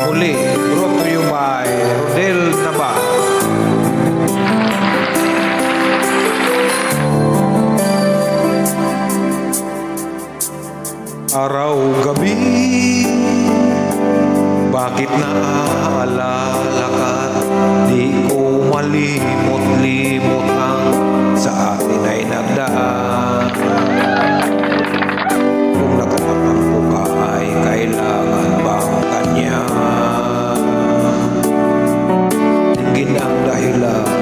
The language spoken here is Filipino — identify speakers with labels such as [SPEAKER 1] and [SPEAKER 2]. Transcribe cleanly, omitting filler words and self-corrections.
[SPEAKER 1] Muli, brought to you by Rodel Naba. Araw-gabi, bakit naaalala ka't di ko malimot-limot ang sa atin ay nagdaan. Kung nagtatampo ka ay kailangan bang kanya? Tingin ang dahilan